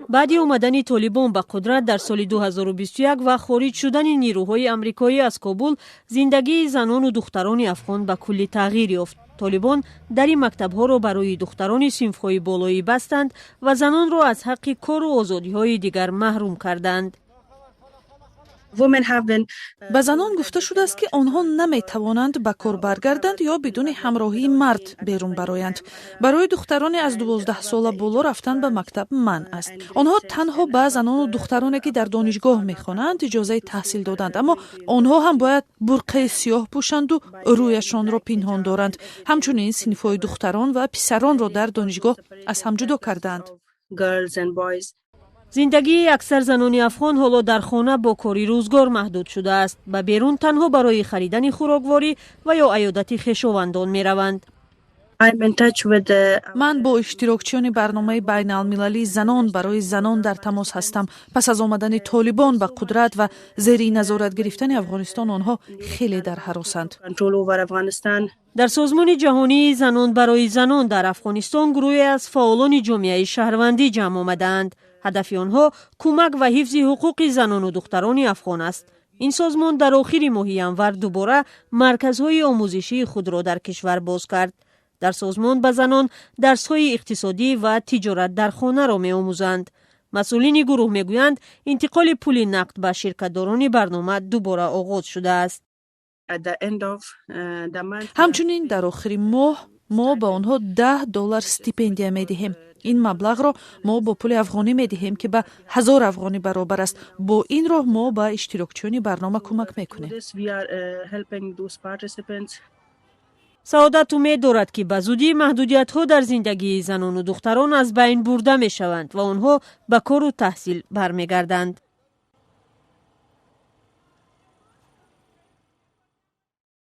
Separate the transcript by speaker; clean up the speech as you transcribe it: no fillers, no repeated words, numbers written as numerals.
Speaker 1: بعد آمدن طالبان به قدرت در سال 2021 و خارج شدن نیروهای آمریکایی از کابل، زندگی زنان و دختران افغان به کلی تغییر یافت. طالبان در این مکتب‌ها را برای دختران صنف‌های بالایی بستند و زنان را از حق کار و آزادی‌های دیگر محروم کردند.
Speaker 2: به زنان گفته شده است که آنها نمی توانند به کار برگردند یا بدون همراهی مرد بیرون برآیند. برای دختران از 12 ساله بالا رفتن به مکتب منع است. آنها تنها به زنان و دخترانی که در دانشگاه می‌خوانند اجازه تحصیل دادند، اما آنها هم باید برقع سیاه پوشند و رویشان را پنهان دارند. همچنین صنف‌های دختران و پسران را در دانشگاه از هم جدا کردند.
Speaker 1: زندگی اکثر زنان افغان حالا در خانه با کاری روزگار محدود شده است. به بیرون تنها برای خریدن خوراکواری و یا عیادت خویشاوندان می روند.
Speaker 2: من با اشتراکچیان برنامه بین المللی زنان برای زنان در تماس هستم. پس از آمدن طالبان به قدرت و زیر نظارت گرفتن افغانستان آنها خیلی در هراسند.
Speaker 1: در سازمان جهانی زنان برای زنان در افغانستان گروهی از فعالان جامعه شهروندی جمع آمدند. هدف آنها کمک و حفظ حقوق زنان و دختران افغان است. این سازمان در آخر ماه انور دوباره مرکزهای آموزشی خود را در کشور باز کرد. در سازمان به زنان درس‌های اقتصادی و تجارت در خانه را می‌آموزند. مسئولین گروه می‌گویند انتقال پول نقد به شرکت‌داران برنامه دوباره آغاز شده است.
Speaker 2: همچنین در آخر ماه ما به آنها $10 استیپندیه می‌دهیم. این مبلغ را ما با پول افغانی می‌دهیم که به 1000 افغانی برابر است. با این راه ما به اشتراکچیان برنامه کمک می‌کنیم.
Speaker 1: سعادت امید دارد که به زودی محدودیت‌ها در زندگی زنان و دختران از بین برده می‌شوند و آنها به کار و تحصیل برمیگردند.